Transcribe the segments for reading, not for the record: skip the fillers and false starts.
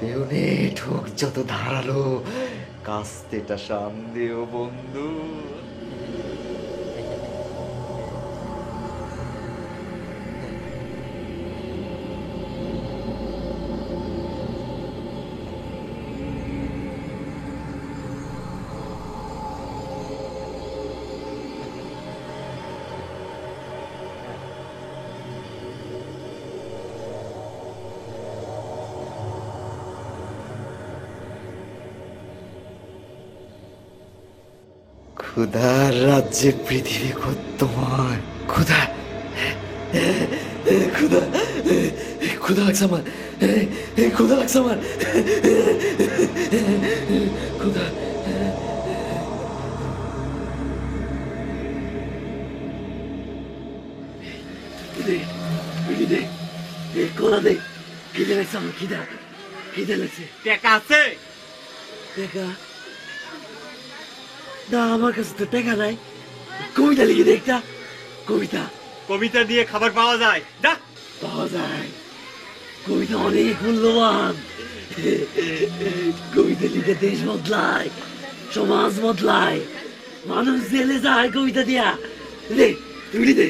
বেউনে ঠোক যত ধারালো, কাস্তেটা সন্দেহ বন্ধু। ক্ষুধার রাজ্যে পৃথিবী কর্তমান। ক্ষুধা ক্ষুধা ক্ষুধা লাগছে আমার, ক্ষুধা লাগছে আমার, ক্ষুধা। কোলা দে, খিদে লাগছে আমার, খিদা খিদে লাগছে। টাকা আছে? টাকা না, আমার কাছে তো টাকা নাই। কবিতা লিখে দে একটা, কবিতা। কবিতা দিয়ে খাবার পাওয়া যায়? যা। পাওয়া যায়, কবিতা অনেক মূল্যবান। কবিতা লিখে দেশ বদলায়, সমাজ বদলায়, মানুষ জেলে যায় কবিতা দিয়া। দে তুমি দে।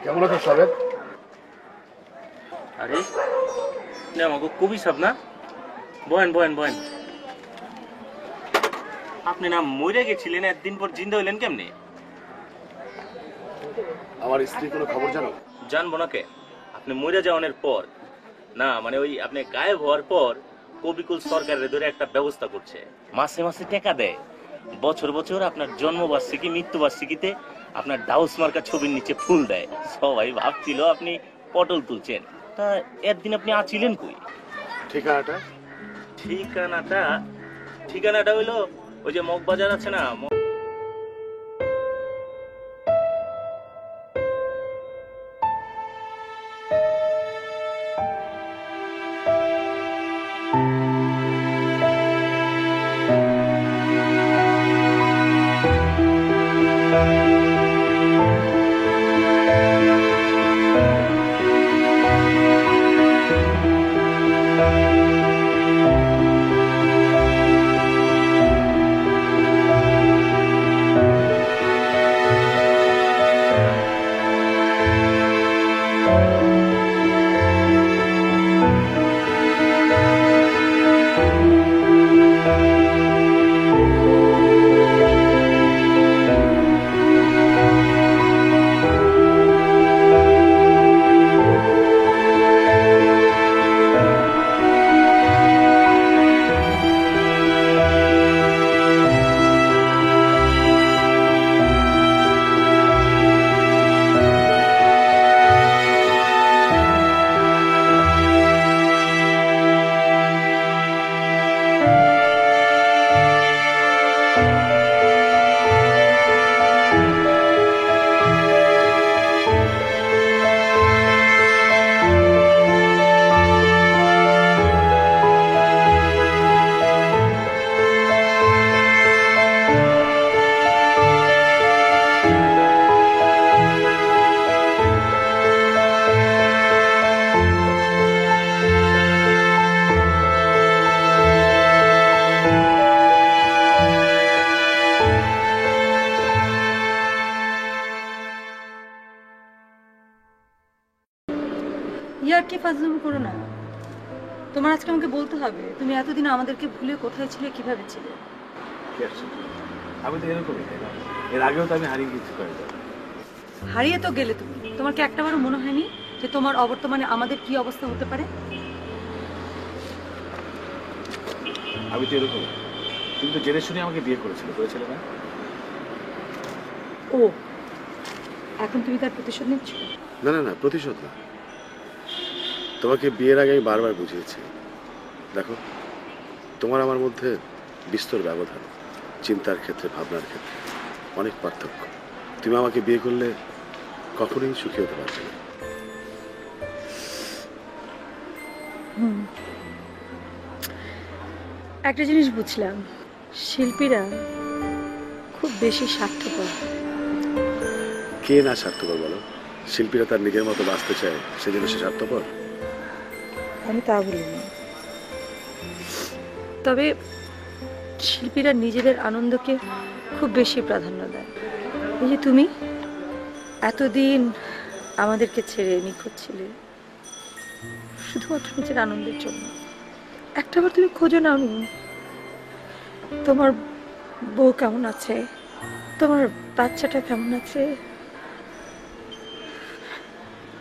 কেমন আছো সাবেক? আরে না আমাকে কবি সাহেব না, বয়েন বয়েন বয়েন। আপনি না মরে গেছিলেন, একদিন পর জিন্দা হইলেন কেমনে? আমার স্ত্রী কোনো খবর জানো? জানবো না কে? আপনি মরে যাওয়ার পর না মানে ওই আপনি গায়েব হওয়ার পর কবিকুল সরকারের ধরে একটা ব্যবস্থা করছে, মাসে মাসে টাকা দেয়, বছর বছর আপনার জন্মবার্ষিকী মৃত্যুবার্ষিকীতে আপনার ডাউস মার্কা ছবির নিচে ফুল দেয়। সবাই ভাবছিল আপনি পটল তুলছেন, তা একদিন আপনি আছিলেন কই? ঠিকানাটা? ঠিকানাটা ঠিকানাটা হইলো ওই যে মগবাজার আছে না, ইয়ার কি ফাজলামি করো না। তোমার আজকে আমাকে বলতে হবে তুমি এতদিন আমাদেরকে ভুলে কোথায় ছিলে, কিভাবে ছিলে। আমি তো এরকমই, তাই না? এর আগেও তো আমি হারিয়ে গেছি কয়েকবার। হারিয়ে তো গেলে তুমি, তোমার কি একটাবারও মনে হয়নি যে তোমার অবর্তমানে আমাদের কি অবস্থা হতে পারে? আমি তো এরকমই। তুমি তো জেনে শুনে আমাকে বিয়ে করেছিলে না? ও এখন তুমি তার প্রতিশোধ নিচ্ছ? না না না, প্রতিশোধ না। তোমাকে বিয়ের আগে আমি বারবার বুঝিয়েছি, দেখো তোমার আমার মধ্যে বিস্তর ব্যবধান, চিন্তার ক্ষেত্রে, ভাবনার ক্ষেত্রে অনেক পার্থক্য। তুমি আমাকে বিয়ে করলে কখনোই সুখী হতে পারবে না। একটা জিনিস বুঝলাম, শিল্পীরা খুব বেশি স্বার্থপর। কে না স্বার্থপর বলো? শিল্পীরা তার নিজের মতো বাঁচতে চায়, সেজন্য সে স্বার্থপর? আমি তা বলিনি, তবে শিল্পীরা নিজেদের আনন্দকে খুব বেশি প্রাধান্য দেয়। এই যে তুমি এতদিন আমাদেরকে ছেড়ে নিখোঁজ ছিলে শুধুমাত্র নিজের আনন্দের জন্য, একটাবার তুমি খোঁজো নাওনি তোমার বউ কেমন আছে, তোমার বাচ্চাটা কেমন আছে,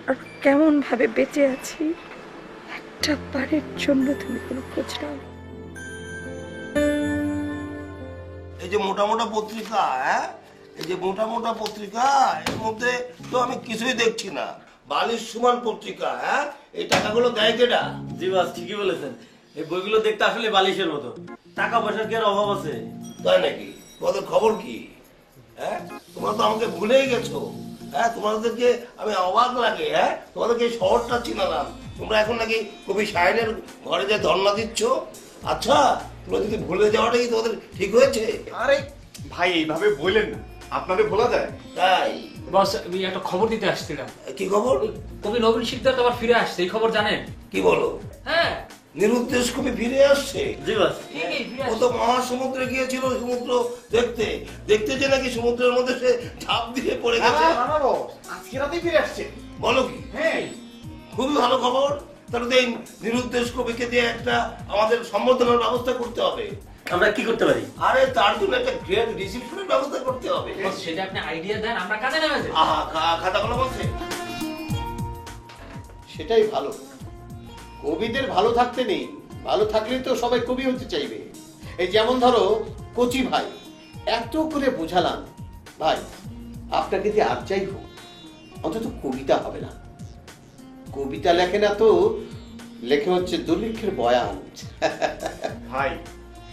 আর কেমন ভাবে বেঁচে আছি, একটা বারের জন্য তুমি কোনো খোঁজ নাও। এই যে মোটা মোটা পত্রিকা, এই যে মোটা মোটা পত্রিকা, এর মধ্যে তো আমি কিছুই দেখছি না। বালিশ সমান পত্রিকা, এই টাকাগুলো দেয় কেডা? জি বাস, ঠিকই বলেছেন। এই বইগুলো দেখতে আসলে বালিশের মতো। টাকা পয়সার কি আর অভাব আছে? তাই নাকি? তোমাদের খবর কি? তোমরা তো আমাকে ভুলেই গেছো। তোমাদেরকে আমি অবাক লাগে, তোমাদেরকে এই শহরটা চিনালাম, তোমরা এখন নাকি কবি সাহেবের ঘরে যে ধর্ণা দিচ্ছ। আচ্ছা, তোমরা যদি ভুলে যাওয়াটা কি তোমাদের ঠিক হয়েছে? আরে ভাই, এইভাবে বললেন না, আপনাদের ভোলা যায়? তাই বস, আমি একটা খবর দিতে আসছিলাম। কি খবর? কবি নবীন শিকদার তো আবার ফিরে আসছে, এই খবর জানেন? কি বলো? হ্যাঁ, নিরুদ্দেশ কবি ফিরে আসছে? জি বাস। ঠিকই ফিরে ও আসছে। তো মহাসমুদ্রে গিয়েছিল সমুদ্র দেখতে দেখতে, যে নাকি সমুদ্রের মধ্যে সে ঝাঁপ দিয়ে পড়ে গেছে। আজকে রাতেই ফিরে আসছে। বলো কি? হ্যাঁ, খুবই ভালো খবর। তাহলে তো এই নিরুদ্দেশ কবিকে দিয়ে একটা আমাদের সম্বর্ধনার ব্যবস্থা করতে হবে। আমরা কি করতে পারি? আরে তার জন্য একটা গ্রেট রিসিপশনের ব্যবস্থা করতে হবে। বস, সেটা আপনি আইডিয়া দেন, আমরা কাজে নেমে যাই। খাতা কলম আছে? সেটাই ভালো। কবিদের ভালো থাকতে নেই, ভালো থাকলেই তো সবাই কবি হতে চাইবে। এই যেমন ধরো কচি ভাই, এত করে বোঝালাম ভাই আপনাকে যে আর যাই হোক অন্তত কবিতা হবে না, কবিতা লেখে না তো, লেখে হচ্ছে দুর্ভিক্ষের বয়ান। ভাই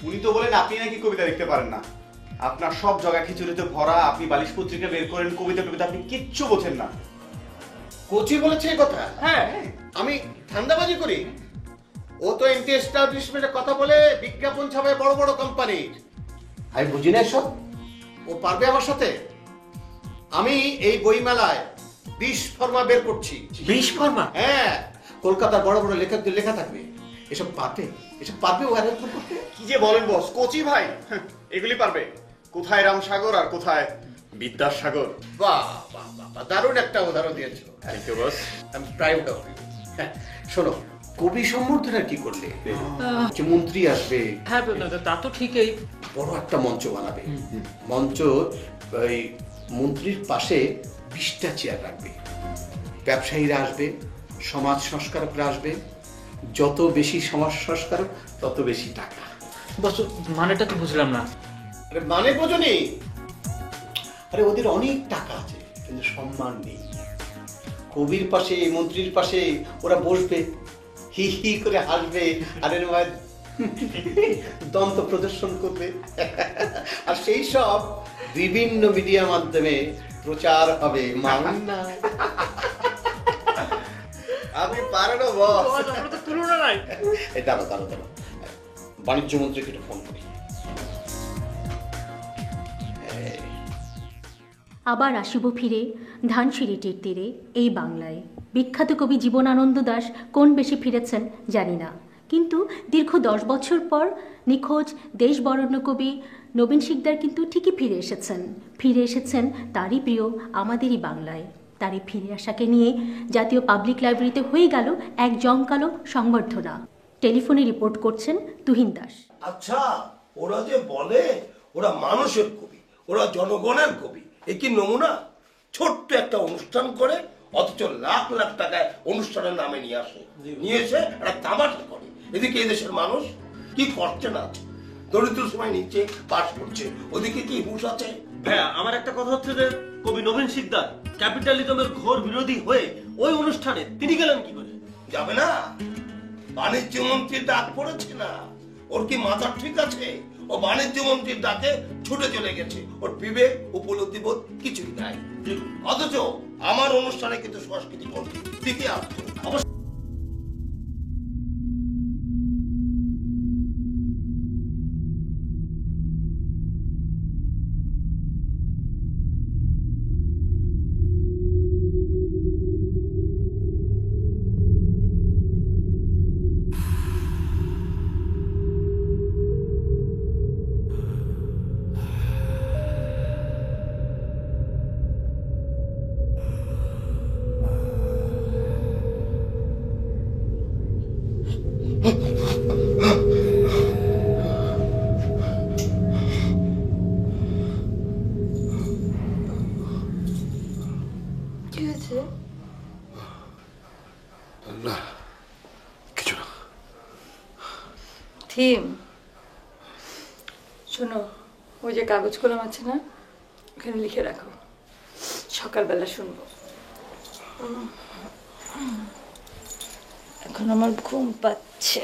উনি তো বলেন আপনি নাকি কবিতা লিখতে পারেন না, আপনার সব জায়গায় খিচুড়িতে ভরা, আপনি বালিশ পত্রিকা বের করেন, কবিতা কবিতা আপনি কিচ্ছু বোঝেন না। কচি বলেছে এই কথা? হ্যাঁ, আমি ঠান্ডাবাজি করি? ও তো এন্টি এস্টাবলিশমেন্টের কথা বলে বিজ্ঞাপন ছাপায় বড় বড় কোম্পানির। আমি বুঝি না সব, ও পারবে আমার সাথে? আমি এই বইমেলায় 20 ফর্মা বের করছি। 20 ফর্মা? হ্যাঁ, কলকাতার বড় বড় লেখকদের লেখা থাকবে। এসব পারবে, এসব পারবে ও অ্যারেঞ্জ করতে? কি যে বলেন বস, কচি ভাই এগুলি পারবে? কোথায় রামসাগর আর কোথায় বিদ্যাসাগর। বাহ বাহ বাহ, দারুণ একটা উদাহরণ দিয়েছো। Thank you boss. আমি প্রাউড অফ ইউ। শোনো, কবি সম্বর্ধনা কি করলে? যে মন্ত্রী আসবে, হ্যাঁ তা তো ঠিকই। বড় একটা মঞ্চ বানাবে। মঞ্চ ওই মন্ত্রীর পাশে 20টা চেয়ার রাখবে। ব্যবসায়ীরা আসবে, সমাজ সংস্কারকরা আসবে। যত বেশি সমাজ সংস্কারক তত বেশি টাকা। বস মানেটা তো বুঝলাম না। আরে মানে বোঝনি? আরে ওদের অনেক টাকা আছে কিন্তু সম্মান নেই। কবির পাশে, মন্ত্রীর পাশে ওরা বসবে, হি হি করে হাসবে, আর এর মধ্যে দন্ত প্রদর্শন করবে। আর সেই সব বিভিন্ন মিডিয়া মাধ্যমে প্রচার হবে। মান না আমি পারে না বস। আমরা তো তুলনা নাই। এই দাঁড়ো দাঁড়ো দাঁড়ো, বাণিজ্য মন্ত্রীকে একটু ফোন করি। আবার আসিব ফিরে ধানসিঁড়িটির তীরে এই বাংলায়। বিখ্যাত কবি জীবনানন্দ দাশ কোন বেশে ফিরেছেন জানি না, কিন্তু দীর্ঘ 10 বছর পর নিখোঁজ দেশবরেণ্য কবি নবীন শিকদার কিন্তু ঠিকই ফিরে এসেছেন। ফিরে এসেছেন তারই প্রিয় আমাদেরই বাংলায়। তারই ফিরে আসাকে নিয়ে জাতীয় পাবলিক লাইব্রেরিতে হয়ে গেল এক জমকালো সংবর্ধনা। টেলিফোনে রিপোর্ট করছেন তুহিন দাস। আচ্ছা, ওরা যে বলে ওরা মানুষের কবি, ওরা জনগণের কবি, এ কি নমুনা? ছোট্ট একটা অনুষ্ঠান করে অথচ লাখ লাখ টাকায় অনুষ্ঠানের নামে নিয়ে আসে, নিয়ে এসে একটা তামাশা করে। এদিকে এদেশের মানুষ কি করছে না আছে, দরিদ্র সময় নিচে বাস করছে, ওদিকে কি হুঁশ আছে? হ্যাঁ, আমার একটা কথা হচ্ছে যে কবি নবীন শিকদার ক্যাপিটালিজমের ঘোর বিরোধী হয়ে ওই অনুষ্ঠানে তিনি গেলেন কি করে? যাবে না? বাণিজ্য মন্ত্রীর ডাক পড়েছে না? ওর কি মাথা ঠিক আছে? ও বাণিজ্য মন্ত্রীর ডাকে ছুটে চলে গেছে, ওর বিবেক উপলব্ধি বোধ কিছুই নাই। অথচ আমার অনুষ্ঠানে কিন্তু সংস্কৃতি মন্ত্রী দিকে আসছে। কি হয়েছে? না কিছু না। থিম, শোনো, ওই যে কাগজ কলম আছে না, ওখানে লিখে রাখো, সকালবেলা শুনবো। এখন আমার ঘুম পাচ্ছে।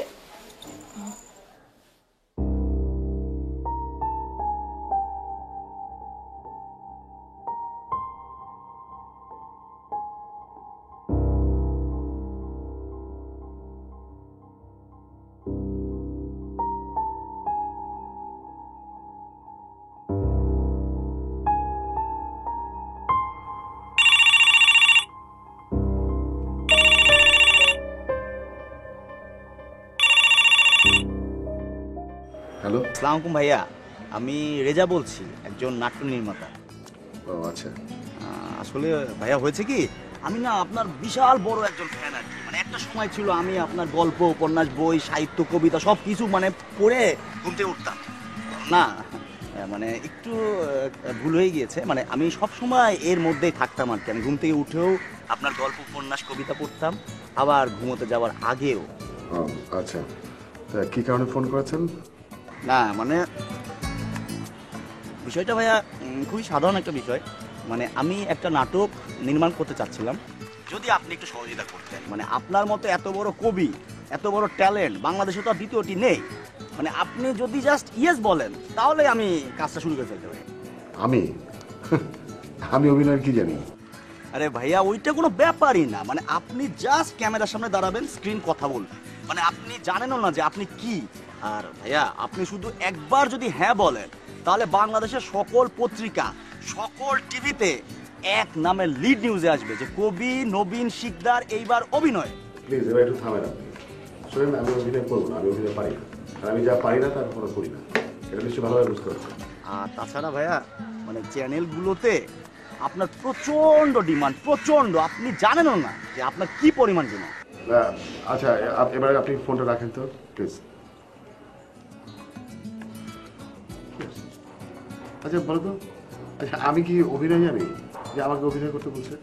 হ্যালো, আসসালামু আলাইকুম ভাইয়া, আমি রেজা বলছি, একজন নাট্য নির্মাতা। ও আচ্ছা। আসলে ভাইয়া হয়েছে কি, আমি না আপনার বিশাল বড় একজন ফ্যান আর কি। মানে একটা সময় ছিল আমি আপনার গল্প, উপন্যাস, বই, সাহিত্য, কবিতা সব কিছু মানে পড়ে ঘুম থেকে উঠতাম না। মানে একটু ভুল হয়ে গিয়েছে, মানে আমি সব সময় এর মধ্যেই থাকতাম আর কি। আমি ঘুম থেকে উঠেও আপনার গল্প, উপন্যাস, কবিতা পড়তাম, আবার ঘুমোতে যাওয়ার আগেও আচ্ছা, তা কি কারণে ফোন করেছেন? না মানে বিষয়টা ভাইয়া খুবই সাধারণ একটা বিষয়। মানে আমি একটা নাটক নির্মাণ করতে চাচ্ছিলাম, যদি আপনি একটু সহযোগিতা করতেন। মানে আপনার মতো এত বড় কবি, এত বড় ট্যালেন্ট বাংলাদেশে তো আর দ্বিতীয়টি নেই। মানে আপনি যদি জাস্ট ইয়েস বলেন তাহলে আমি কাজটা শুরু করে ফেলতে পারি। আমি অভিনয়ের কি জানি? আরে ভাইয়া ওইটা কোনো ব্যাপারই না। মানে আপনি জাস্ট ক্যামেরার সামনে দাঁড়াবেন, স্ক্রিন কথা বলবেন। মানে আপনি জানেনও না যে আপনি কি। আর ভাইয়া আপনি শুধু একবার যদি হ্যাঁ বলেন তাহলে বাংলাদেশের সকল পত্রিকা, সকল টিভিতে এক নামে লিড নিউজে আসবে যে কবি নবীন শিকদার এইবার অভিনয়। প্লিজ এবার একটু থামেন আপনি। শুনেন, আমি অভিনয় করবো না, আমি অভিনয় পারি না। আর আমি যা পারি না তার কখনো করি না, এটা নিশ্চয়ই ভালোভাবে বুঝতে পারছেন। আর তাছাড়া ভাইয়া মানে চ্যানেলগুলোতে আপনার প্রচন্ড ডিমান্ড, প্রচন্ড। আপনি জানেনও না যে আপনার কি পরিমাণ ডিমান্ড। আচ্ছা, এবার আপনি ফোনটা রাখেন তো প্লিজ। আচ্ছা বলো তো, আচ্ছা আমি কি অভিনয় জানি যে আমাকে অভিনয় করতে বলছে?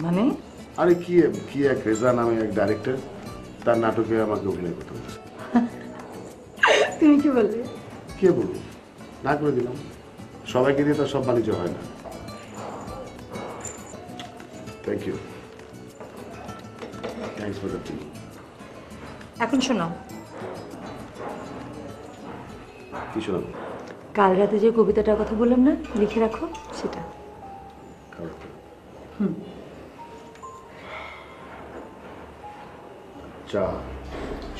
মানে আরে কি এক রেজা নামে এক ডাইরেক্টর, তার নাটকে আমাকে অভিনয় করতে বলছে। তুমি কি বললে? কে বলবো, না করে দিলাম। সবাইকে দিয়ে তো সব বাণিজ্য হয় না। Thank you, thanks for the tea. এখন শোনো, কি শোনাবো? কাল রাতে যে কবিতাটার কথা বললাম না, লিখে রাখো সেটা। চা,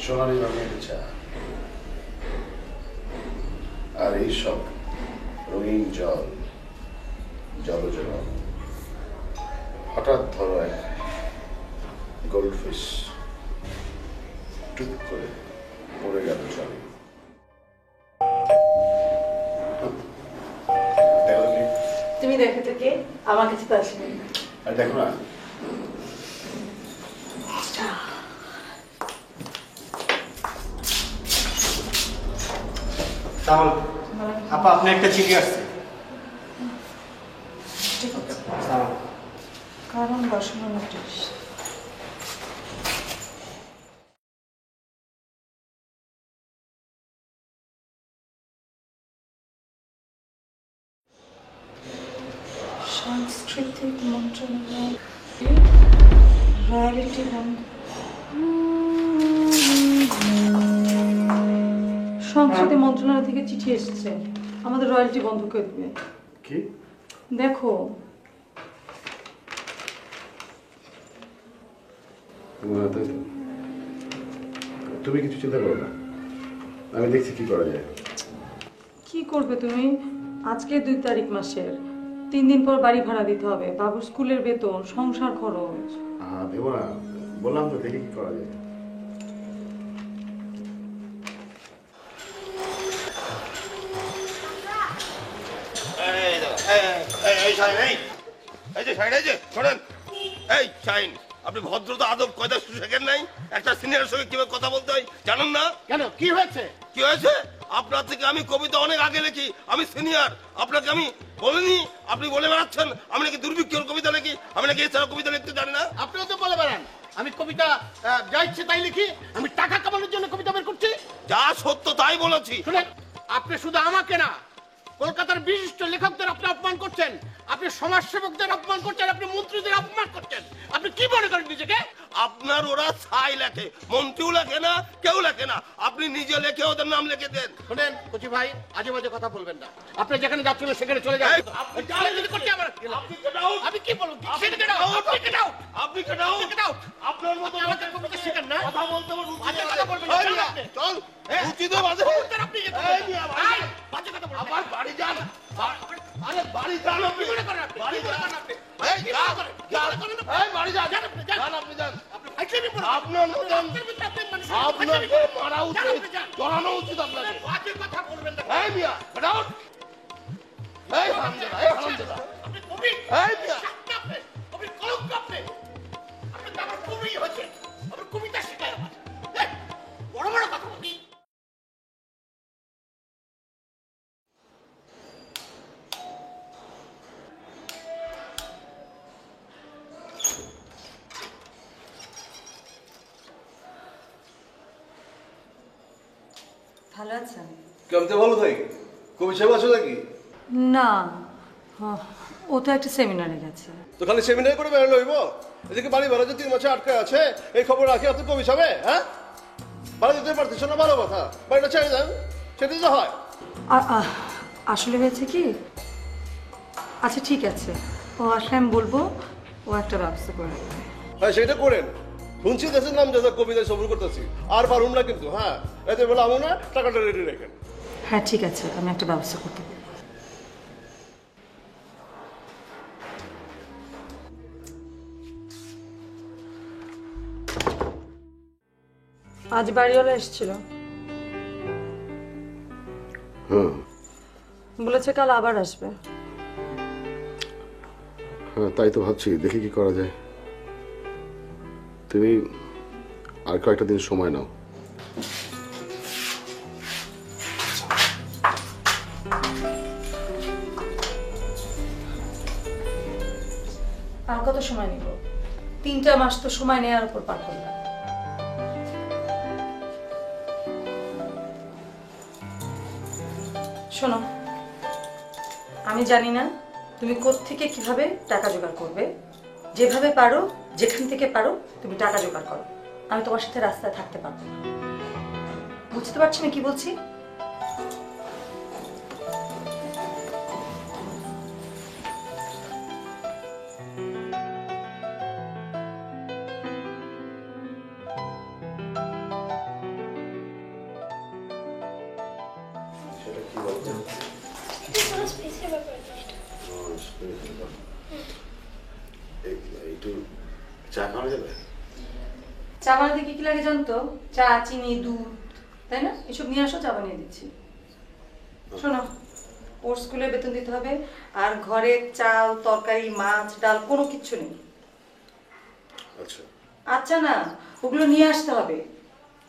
সোনালি রঙের চা, আর এইসব রঙিন জল, জলজ রঙ। হঠাৎ ধরো এক গোল্ডফিশ টুপ করে পড়ে গেল জলে। তুমি দেখো তো কে, আমার কাছে তো আসেনি। আর দেখো না, আপা আপনি একটা চিঠি আসছে। কারণ বসানো নোটিশ। সাংস্কৃতিক মন্ত্রণালয়, রয়্যালিটি বন্ধ। সংস্কৃতি মন্ত্রণালয় থেকে চিঠি এসেছে, আমাদের রয়্যালিটি বন্ধ করে দেবে। কি দেখো, তুমি কিছু চিন্তা করো না, আমি দেখছি কি করা যায়। কি করবে তুমি? আজকে 2 তারিখ মাসের, 3 দিন পর বাড়ি ভাড়া দিতে হবে, বাবুর স্কুলের বেতন, সংসার খরচ। দেবো না, বললাম তো, দেখি কি করা যায়। আপনি ভদ্রতা আদব কয়টা শেখেন নাই? একটা সিনিয়রের সঙ্গে কিভাবে কথা বলতে হয় জানেন না? কেন, কি হয়েছে? কি হয়েছে? আপনার থেকে আমি কবিতা অনেক আগে লিখি, আমি সিনিয়র। আপনাকে আমি বলিনি, আপনি বলে বেড়াচ্ছেন আমি নাকি দুর্ভিক্ষর কবিতা লিখি, আমি নাকি এছাড়া কবিতা লিখতে জানি না। আপনিও তো বলে বেড়ান আমি কবিতা যা ইচ্ছে তাই লিখি, আমি টাকা কামানোর জন্য কবিতা বের করছি। যা সত্য তাই বলেছি। শুনেন, আপনি শুধু আমাকে না, কলকাতার বিশিষ্ট লেখকদের আপনি অপমান করছেন, আপনি সমাজসেবকদের অপমান করছেন, আপনি মন্ত্রীদের অপমান করছেন। আপনি কি মনে করেন নিজেকে? আপনার ওরা ছাই লেখে, মন্ত্রীও লেখে না, কেউ লেখে না। আপনি নিজে লেখে ওদের নাম লিখে দেন। শুনেন কচি ভাই, আজে বাজে কথা বলবেন না। আপনি যেখানে যাচ্ছেন সেখানে চলে যান। আপনি কি বলুন? আপনি আপনার মতো আমাকে কবিতা শেখেন না, কথা বলতে বাজে কথা বলবেন না। চল, উচিত বাজে বাজে কথা বলবেন। আবার বাড়ি যান। আরে বাড়ি যান, আপনি কি মনে করেন? বাড়ি যান। এই কি মনে করেন? এই বাড়ি যান, যান আপনি, যান। আপনি যান। আপনার আপনার আপনাকে মারা উচিত, জড়ানো উচিত আপনাকে। বাজে কথা বলবেন না। এই মিয়া, get out! এই হারামজাদা, এই হারামজাদা। আপনি কবি, এই মিয়া, আপনি কবি কলঙ্ক, আপনি তো আমার কবি হচ্ছে, আমার কবিতা শেখায় আমার। বড় বড় কথা বলি। ভালো আছেন? কেমতে ভালো থাকি? কবি সাহেব আছো নাকি? না, ও তো একটা সেমিনারে গেছে। তো খালি সেমিনার করে বেরোলে হইব? এদিকে বাড়ি ভাড়া যে 3 মাসে আটকে আছে, এই খবর রাখি আপনি কবি সাহেব, হ্যাঁ? ভাড়া দিতে পারতেছ না, ভালো কথা, বাড়িটা ছেড়ে দেন, সেটাই তো হয়। আসলে হয়েছে কি, আচ্ছা ঠিক আছে, ও আসলে আমি বলবো, ও একটা ব্যবস্থা করে রাখবে। হ্যাঁ সেটা করেন। শুনছি দেশের নাম যা কবিতায় সবর করতেছি, আর পারুন না কিন্তু, হ্যাঁ এতে বলে আমো না, টাকাটা রেডি রেখেন। হ্যাঁ ঠিক আছে, আমি একটা ব্যবস্থা করতে পারি। আজ বাড়িওয়ালা এসেছিল, বলেছে কাল আবার আসবে। হ্যাঁ তাই তো ভাবছি, দেখি কি করা যায়। তুমি আর কয়েকটা দিন সময় নাও। আর কত সময় নিব? 3টা মাস তো সময় নেওয়ার উপর পার করলাম। শোনো, আমি জানি না তুমি কোত্থেকে কিভাবে টাকা জোগাড় করবে। যেভাবে পারো, যেখান থেকে পারো তুমি টাকা জোগাড় করো। আমি তোমার সাথে রাস্তায় থাকতে পারবো না। বুঝতে পারছি না কি বলছি? চা খাওয়া যাবে? চা বানাতে কি কি লাগে জানতো? চা, চিনি, দুধ, তাই না? এসব নিয়ে আসো, চা বানিয়ে দিচ্ছি। শোনো, ওর স্কুলে বেতন দিতে হবে, আর ঘরে চাল, তরকারি, মাছ, ডাল কোনো কিচ্ছু নেই। আচ্ছা আচ্ছা না, ওগুলো নিয়ে আসতে হবে।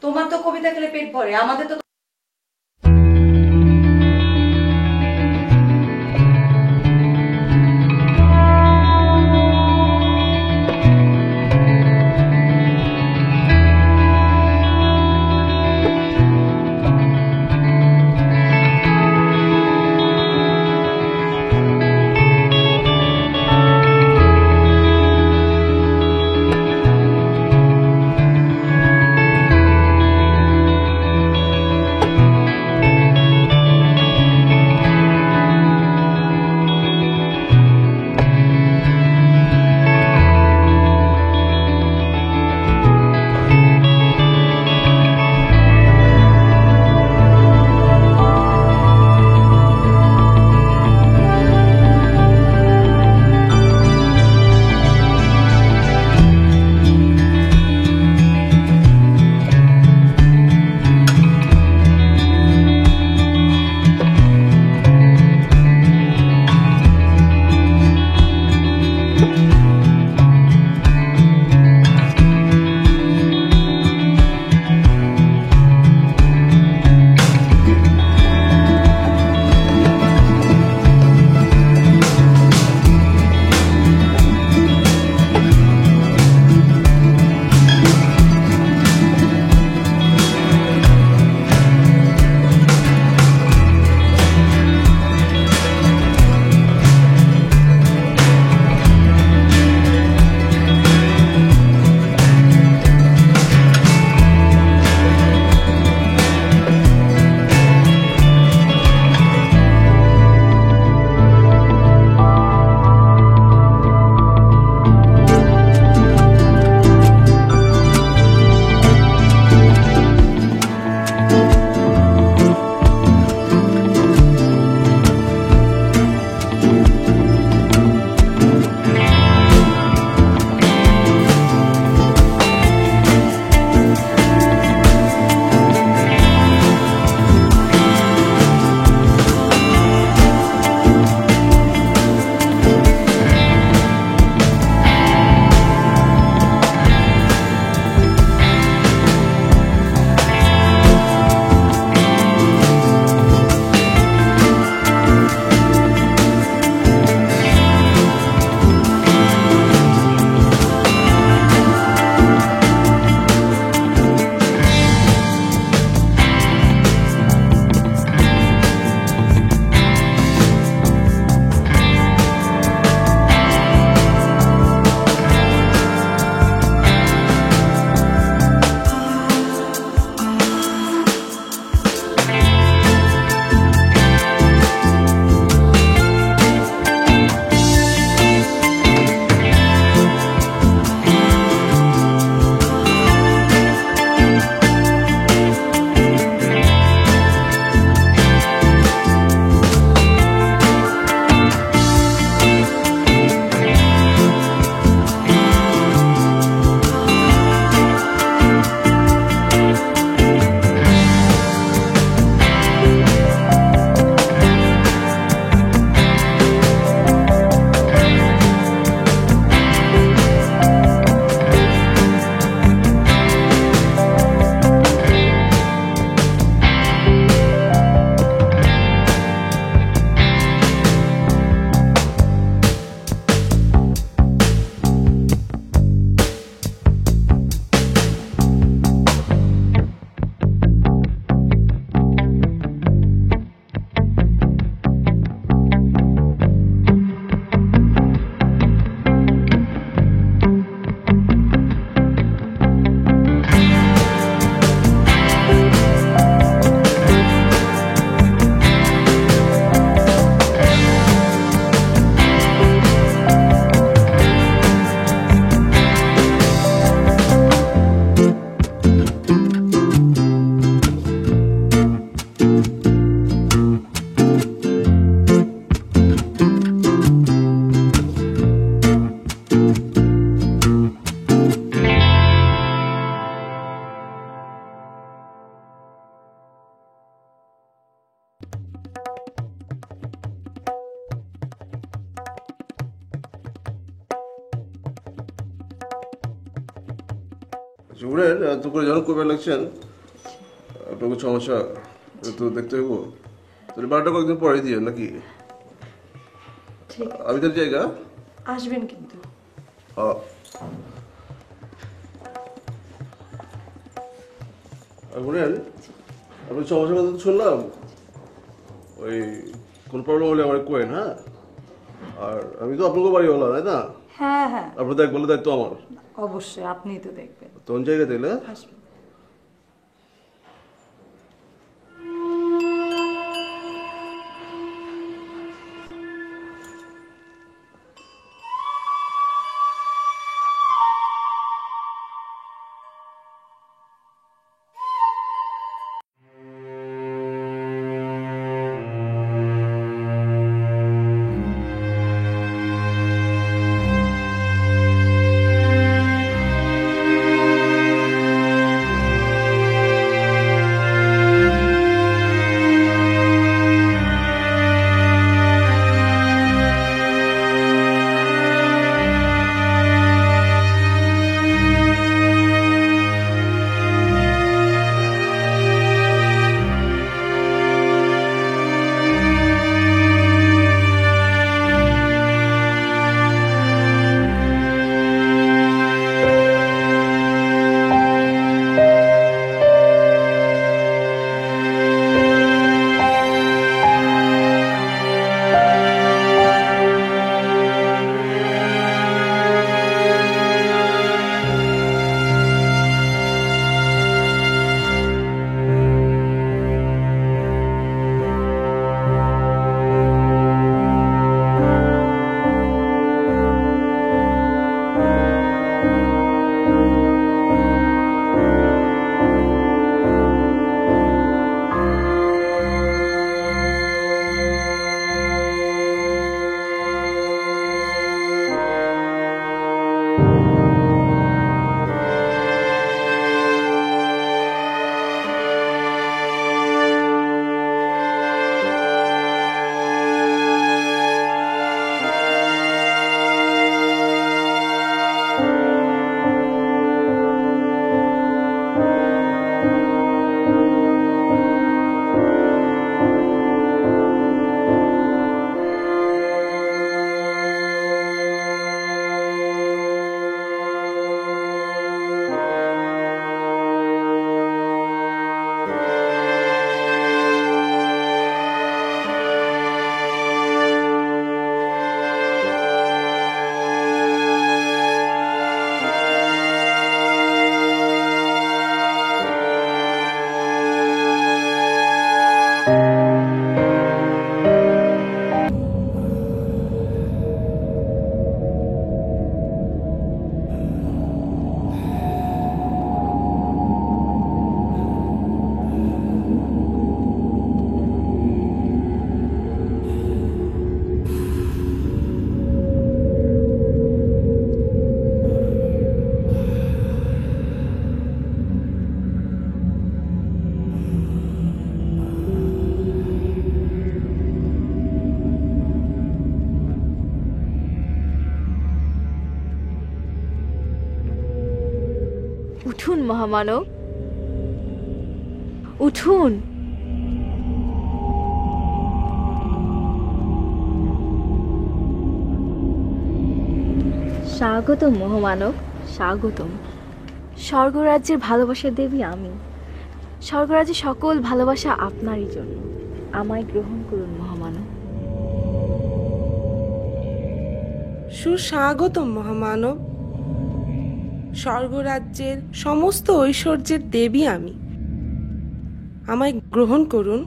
তোমার তো কবিতা খেলে পেট ভরে, আমাদের তো শুনেন, এত করে যখন কবে লাগছেন আপনাকে সমস্যা তো দেখতে হইব, তাহলে 12টা কয়েকদিন পরে দিয়ে নাকি? ঠিক আমি তার জায়গা আসবেন কিন্তু। হ্যাঁ। আর শুনেন, আপনার সমস্যার কথা তো শুনলাম, ওই কোন প্রবলেম হলে আমার কোয়েন, হ্যাঁ? আর আমি তো আপনাকে বাড়ি হলাম, তাই না? হ্যাঁ হ্যাঁ, আপনার দেখবলে দায়িত্ব আমার। অবশ্যই আপনিই তো দেখবেন। তখন জায়গা তাইলে আসবেন। উঠুন মহামানব, উঠুন। স্বাগতম মহামানব, স্বাগতম। স্বর্গরাজ্যের ভালোবাসার দেবী আমি। স্বর্গরাজ্যের সকল ভালোবাসা আপনারই জন্য। আমায় গ্রহণ করুন মহামানব। সুস্বাগতম মহামানব। স্বর্গরাজ্যের সমস্ত ঐশ্বর্যের দেবী আমি, আমায় গ্রহণ করুন।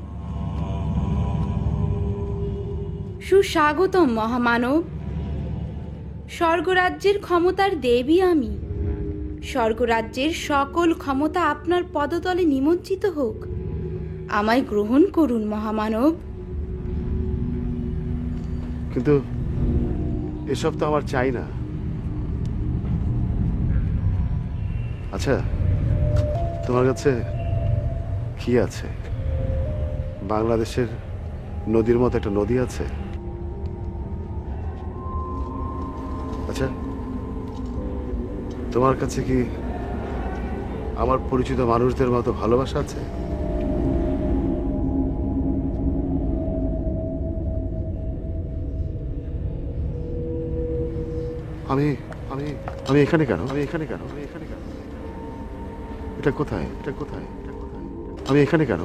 সুস্বাগতম মহামানব। স্বর্গরাজ্যের ক্ষমতার দেবী আমি। স্বর্গরাজ্যের সকল ক্ষমতা আপনার পদতলে নিমজ্জিত হোক। আমায় গ্রহণ করুন মহামানব। কিন্তু এসব তো আমার চাই না। আচ্ছা, তোমার কাছে কি আছে? বাংলাদেশের নদীর মতো একটা নদী আছে? আচ্ছা, তোমার কাছে কি আমার পরিচিত মানুষদের মতো ভালোবাসা আছে? আমি আমি আমি এখানে কেন? এটা কোথায়? আমি এখানে কেন?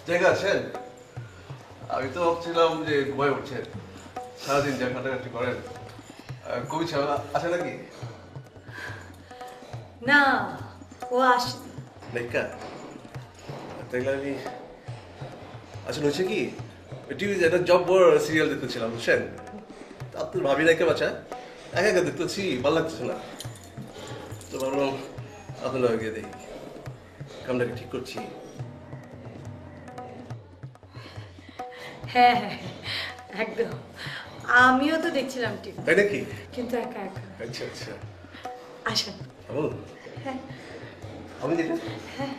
জায়গা আছেন? আমি তো ভাবছিলাম যে ঘুমায় উঠছেন, সারাদিন যা কাটাকাটি করেন। কবি সাহেব আছে নাকি? না, ও আসে নাইকা তাইলে আমি আসলে হয়েছে কি, টিভিতে একটা জব বড় সিরিয়াল দেখতেছিলাম, বুঝছেন? আপনার ভাবি নাইকা বাচ্চা একা একা দেখতেছি, ভালো লাগতেছে না, তো ভাবলাম আপনার গিয়ে দেখি কামটাকে ঠিক করছি। হ্যাঁ হ্যাঁ একদম, আমিও তো দেখছিলাম টিভি, তাই নাকি? কিন্তু একা একা। আচ্ছা আচ্ছা, আসেন। হ্যাঁ আমি যেটা হ্যাঁ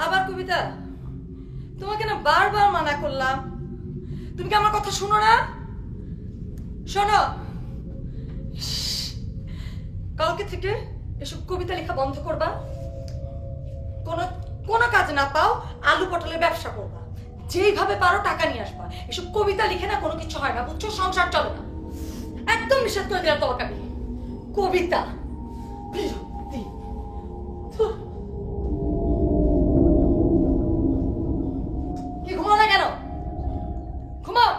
আবার কবিতা, তোমাকে না বারবার মানা করলাম, তুমি কি আমার কথা শুনো না? শোনো, কালকে থেকে এসব কবিতা লেখা বন্ধ করবা, কোনো কাজ না পাও আলু পটলের ব্যবসা করবা, যেইভাবে পারো টাকা নিয়ে আসবা। এসব কবিতা লিখে না কোনো কিছু হয় না, বুঝছো? সংসার চলে না, একদম নিষেধ করে দিলাম তোমাকে আমি। কবিতা কি ঘুমাও না কেন? ঘুমাও।